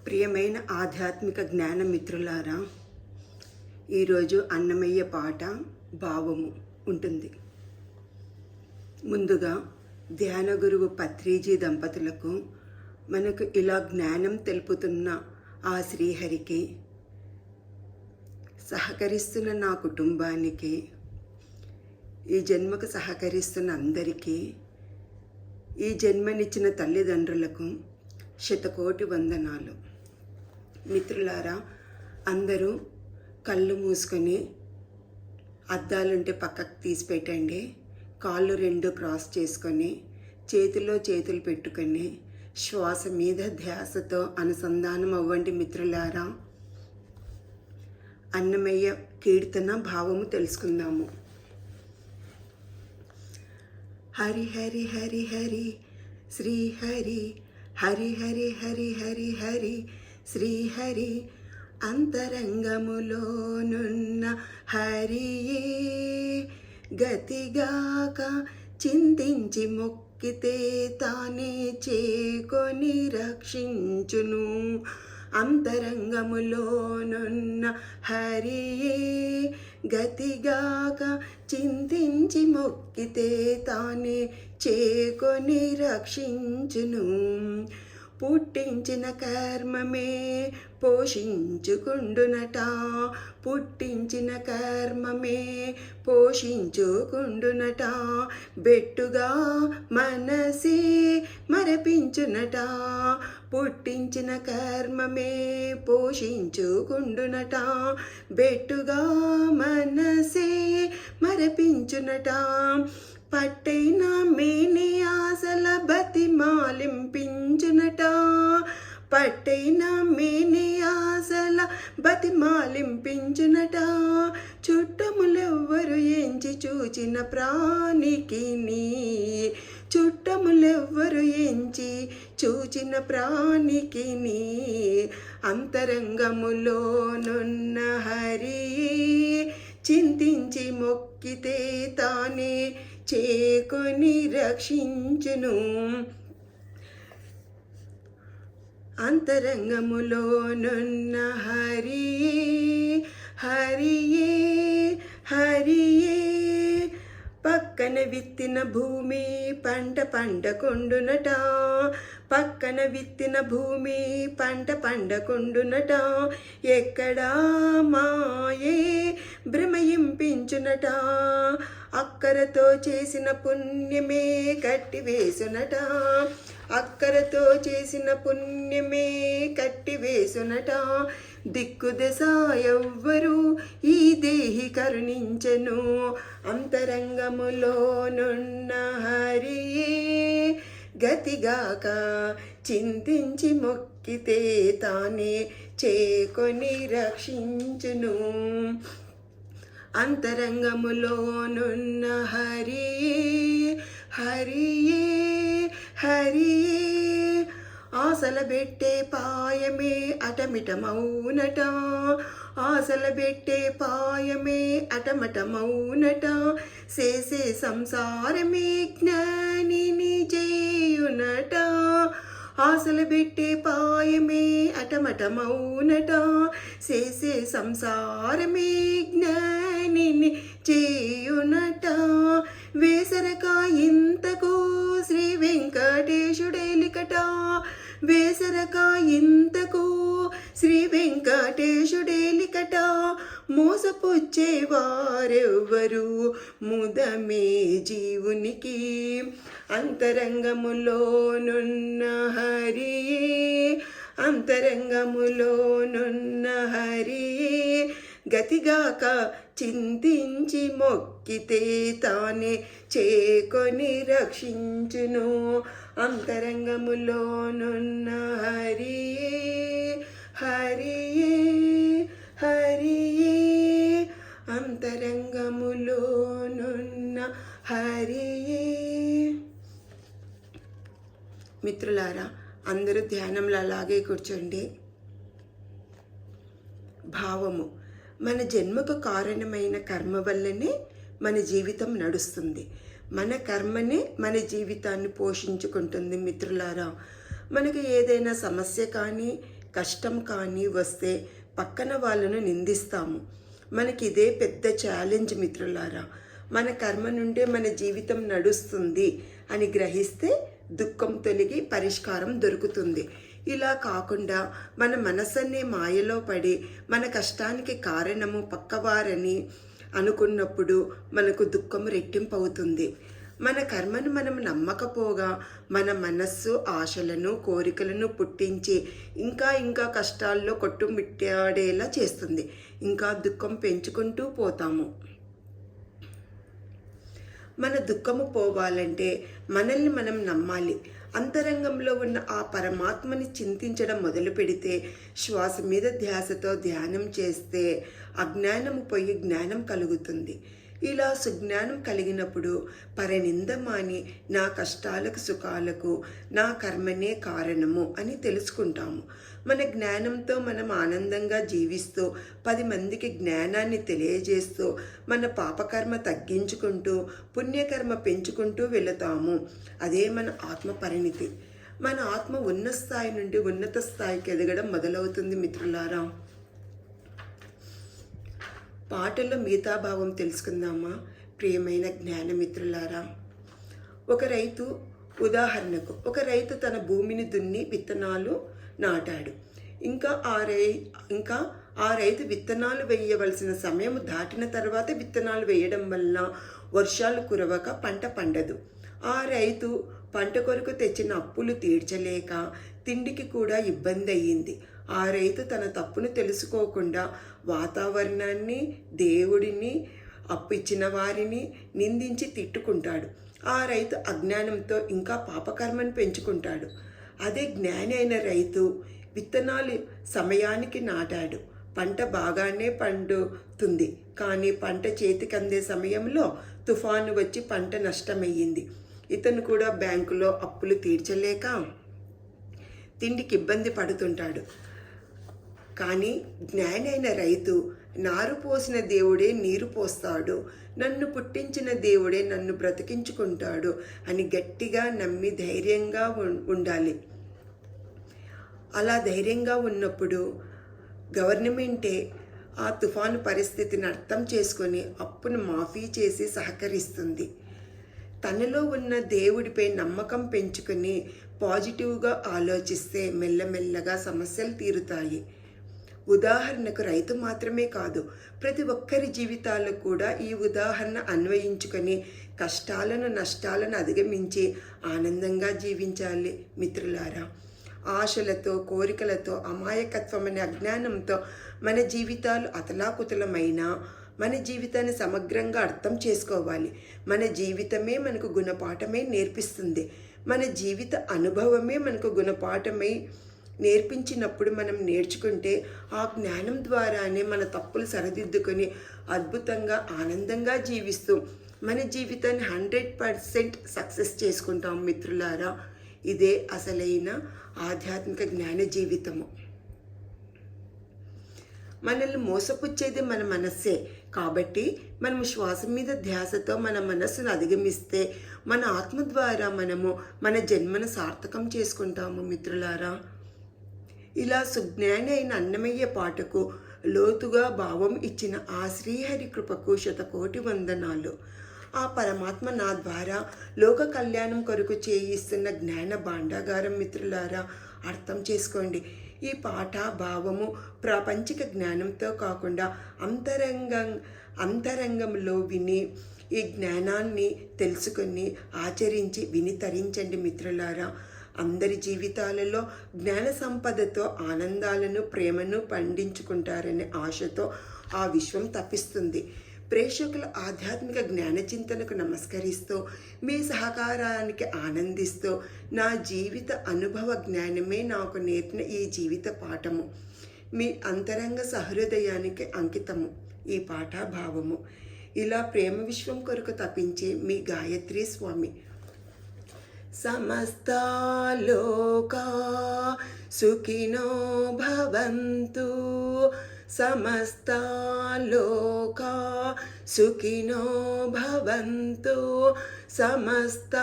ప్రియమైన ఆధ్యాత్మిక జ్ఞాన మిత్రులారా, ఈరోజు అన్నమయ్య పాట భావము ఉంటుంది. ముందుగా ధ్యాన గురువు పత్రిజీ దంపతులకు మనకు ఇలా జ్ఞానం తెలుపుతున్న ఆ శ్రీహరికి, సహకరిస్తున్న నా కుటుంబానికి, ఈ జన్మకు సహకరిస్తున్న అందరికీ, ఈ జన్మనిచ్చిన తల్లిదండ్రులకు శతకోటి వందనాలు. మిత్రులారా, అందరూ కళ్ళు మూసుకొని అద్దాలుంటే పక్కకు తీసి పెట్టండి. కాళ్ళు రెండు క్రాస్ చేసుకొని చేతిలో చేతులు పెట్టుకొని శ్వాస మీద ధ్యాసతో అనుసంధానం అవ్వండి. మిత్రులారా, అన్నమయ్య కీర్తన భావము తెలుసుకుందాము. హరి హరి హరి హరి శ్రీ హరి, హరి హరి హరి హరి హరి శ్రీహరి, అంతరంగములోనున్న హరియే గతిగాక చింతించి మొక్కితే తానే చేకొని రక్షించును. అంతరంగములోనున్న హరియే గతిగాక చింతించి మొక్కితే తానే చేకొని రక్షించును. పుట్టించిన కర్మమే పోషించుకుండునట, పుట్టించిన కర్మమే పోషించుకుండునట, బెట్టుగా మనసే మరపించునట. పుట్టించిన కర్మమే పోషించుకుండునట, బెట్టుగా మనసే మరపించునట. పట్టైన మేని ఆశల బతిమాలింపించునట, పట్టైన మేని ఆశల బతిమాలింపించునట. చుట్టములెవ్వరు ఎంచి చూచిన ప్రాణికి, చుట్టములెవ్వరు ఎంచి చూచిన ప్రాణికి, అంతరంగములోనున్న హరి చింతించి మొక్కితే తానే చేకొని రక్షించును. అంతరంగములోనున్న హరియే, హరియే హరియే, పక్కన విత్తిన భూమి పంట పండకుండునట, పక్కన విత్తిన భూమి పంట పండకుండునట. ఎక్కడా మాయే భ్రమయింపించునట, అక్కరతో చేసిన పుణ్యమే కట్టివేసునట, అక్కరతో చేసిన పుణ్యమే కట్టివేసునట. దిక్కుదశ ఎవ్వరు ఈ దేహి కరుణించెను. అంతరంగములోనున్న హరియే గతిగాక చింతించి మొక్కితే తానే చేకొని రక్షించును. అంతరంగములోనున్న హరియే, హరియే హరియే, ఆశల బెట్టే పాయమే అటమిటమౌనట, ఆశల బెట్టే పాయమే అటమటమౌనట. చేసే సంసారమే జ్ఞానిని చేయునట, ఆశల బెట్టే పాయమే అటమటమౌనట. చేసే సంసారమే జ్ఞానిని చేయునట. వేసరక ఇంతకు శ్రీ వెంకటేశుడేలికట, వేసరక ఇంతకు శ్రీ వెంకటేశుడేలికట. మోసపుచ్చే వారెవ్వరు ముదమే జీవునికి. అంతరంగములోనున్న హరియే, అంతరంగములోనున్న హరియే గతిగాక చింతించి మొక్కితే తానే చేకొని రక్షించును. అంతరంగములోనున్న హరియే, హరియే హరియే, అంతరంగములోనున్న హరియే. మిత్రులారా, అందరూ ధ్యానంలో అలాగే కూర్చోండి. భావము: మన జన్మకు కారణమైన కర్మ వల్లనే మన జీవితం నడుస్తుంది. మన కర్మనే మన జీవితాన్ని పోషించుకుంటుంది. మిత్రులారా, మనకు ఏదైనా సమస్య కానీ కష్టం కానీ వస్తే పక్కన వాళ్ళను నిందిస్తాము. మనకి ఇదే పెద్ద ఛాలెంజ్ మిత్రులారా. మన కర్మ నుండే మన జీవితం నడుస్తుంది అని గ్రహిస్తే దుఃఖం తొలగి పరిష్కారం దొరుకుతుంది. ఇలా కాకుండా మన మనసన్నే మాయలో పడి మన కష్టానికి కారణము పక్కవారని అనుకున్నప్పుడు మనకు దుఃఖం రెట్టింపు అవుతుంది. మన కర్మను మనం నమ్మకపోగా మన మనస్సు ఆశలను కోరికలను పుట్టించి ఇంకా ఇంకా కష్టాల్లో కొట్టుమిట్టాడేలా చేస్తుంది. ఇంకా దుఃఖం పెంచుకుంటూ పోతాము. మన దుఃఖము పోవాలంటే మనల్ని మనం నమ్మాలి. అంతరంగంలో ఉన్న ఆ పరమాత్మని చింతించడం మొదలు పెడితే, శ్వాస మీద ధ్యాసతో ధ్యానం చేస్తే అజ్ఞానము పోయి జ్ఞానం కలుగుతుంది. ఇలా సుజ్ఞానం కలిగినప్పుడు పరనింద మాని నా కష్టాలకు సుఖాలకు నా కర్మనే కారణము అని తెలుసుకుంటాము. మన జ్ఞానంతో మనం ఆనందంగా జీవిస్తూ 10 మందికి జ్ఞానాన్ని తెలియజేస్తూ మన పాపకర్మ తగ్గించుకుంటూ పుణ్యకర్మ పెంచుకుంటూ వెళతాము. అదే మన ఆత్మ పరిణితి. మన ఆత్మ ఉన్న స్థాయి నుండి ఉన్నత స్థాయికి ఎదగడం మొదలవుతుంది మిత్రులారా. పాటల్లో మిగతాభావం తెలుసుకుందామా ప్రియమైన జ్ఞానమిత్రులారా. ఉదాహరణకు ఒక రైతు తన భూమిని దున్ని విత్తనాలు నాటాడు. ఇంకా ఆ రైతు విత్తనాలు వేయవలసిన సమయం దాటిన తర్వాత విత్తనాలు వేయడం వల్ల వర్షాలు కురవక పంట పండదు. ఆ రైతు పంట కొరకు తెచ్చిన అప్పులు తీర్చలేక తిండికి కూడా ఇబ్బంది అయ్యింది. ఆ రైతు తన తప్పును తెలుసుకోకుండా వాతావరణాన్ని, దేవుడిని, అప్పు ఇచ్చిన వారిని నిందించి తిట్టుకుంటాడు. ఆ రైతు అజ్ఞానంతో ఇంకా పాపకర్మను పెంచుకుంటాడు. అదే జ్ఞాని అయిన రైతు విత్తనాలు సమయానికి నాటాడు. పంట బాగానే పండుతుంది. కానీ పంట చేతికి అందే సమయంలో తుఫాను వచ్చి పంట నష్టమయ్యింది. ఇతను కూడా బ్యాంకులో అప్పులు తీర్చలేక తిండికి ఇబ్బంది పడుతుంటాడు. కానీ జ్ఞాని అయిన రైతు నారు పోసిన దేవుడే నీరు పోస్తాడు, నన్ను పుట్టించిన దేవుడే నన్ను బ్రతికించుకుంటాడు అని గట్టిగా నమ్మి ధైర్యంగా ఉండాలి. అలా ధైర్యంగా ఉన్నప్పుడు గవర్నమెంటే ఆ తుఫాను పరిస్థితిని అర్థం చేసుకొని అప్పును మాఫీ చేసి సహకరిస్తుంది. తనలో ఉన్న దేవుడిపై నమ్మకం పెంచుకొని పాజిటివ్గా ఆలోచిస్తే మెల్లమెల్లగా సమస్యలు తీరుతాయి. ఉదాహరణకు రైతు మాత్రమే కాదు, ప్రతి ఒక్కరి జీవితాల్లో కూడా ఈ ఉదాహరణ అన్వయించుకొని కష్టాలను నష్టాలను అధిగమించి ఆనందంగా జీవించాలి మిత్రులారా. ఆశలతో కోరికలతో అమాయకత్వం అనే అజ్ఞానంతో మన జీవితాలు అతలాకుతలమైనా మన జీవితాన్ని సమగ్రంగా అర్థం చేసుకోవాలి. మన జీవితమే మనకు గుణపాఠమై నేర్పిస్తుంది. మన జీవిత అనుభవమే మనకు గుణపాఠమై నేర్పించినప్పుడు మనం నేర్చుకుంటే ఆ జ్ఞానం ద్వారానే మన తప్పులు సరిదిద్దుకొని అద్భుతంగా ఆనందంగా జీవిస్తూ మన జీవితాన్ని 100% సక్సెస్ చేసుకుంటాం మిత్రులారా. ఇదే అసలైన ఆధ్యాత్మిక జ్ఞాన జీవితము. మనల్ని మోసపుచ్చేది మన మనస్సే. కాబట్టి మనం శ్వాస మీద ధ్యాసతో మన మనస్సును అధిగమిస్తే మన ఆత్మ ద్వారా మనము మన జన్మను సార్థకం చేసుకుంటాము మిత్రులారా. ఇలా సుజ్ఞాని అయిన అన్నమయ్య పాటకు లోతుగా భావం ఇచ్చిన ఆ శ్రీహరి కృపకు 100,000,000 వందనాలు. ఆ పరమాత్మ నా ద్వారా లోక కళ్యాణం కొరకు చేయిస్తున్న జ్ఞాన భాండాగారం మిత్రులారా. అర్థం చేసుకోండి. ఈ పాట భావము ప్రాపంచిక జ్ఞానంతో కాకుండా అంతరంగంలో విని ఈ జ్ఞానాన్ని తెలుసుకొని ఆచరించి విని తరించండి మిత్రులారా. అందరి జీవితాలలో జ్ఞాన సంపదతో ఆనందాలను ప్రేమను పండించుకుంటారనే ఆశతో ఆ విశ్వం తప్పిస్తుంది. ప్రేక్షకుల ఆధ్యాత్మిక జ్ఞాన చింతనకు నమస్కరిస్తూ మీ సహకారానికి ఆనందిస్తూ నా జీవిత అనుభవ జ్ఞానమే నాకు నేర్పిన ఈ జీవిత పాఠము మీ అంతరంగ సహృదయానికి అంకితము ఈ పాఠ భావము. ఇలా ప్రేమ విశ్వం కొరకు తపించే మీ గాయత్రి స్వామి. సమస్త లోకా సుఖినో భవంతు, సమస్త లోకా సుఖినో భవంతు, సమస్త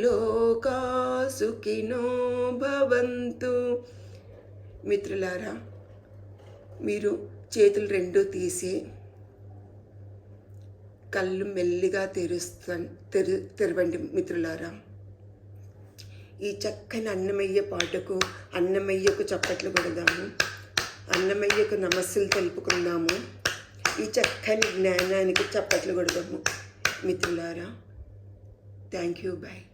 లోకా సుఖినో భవంతు. మిత్రులారా, మీరు చేతులు రెండూ తీసి కళ్ళు మెల్లిగా తెరవండి మిత్రులారా. ఈ చక్కని అన్నమయ్య పాటకు అన్నమయ్యకు చప్పట్లు కొడదాము. అన్నమయ్యకు నమస్సులు తెలుపుకుందాము. ఈ చక్కని జ్ఞానానికి చప్పట్లు కొడదాము మిత్రులారా. Thank you. బాయ్.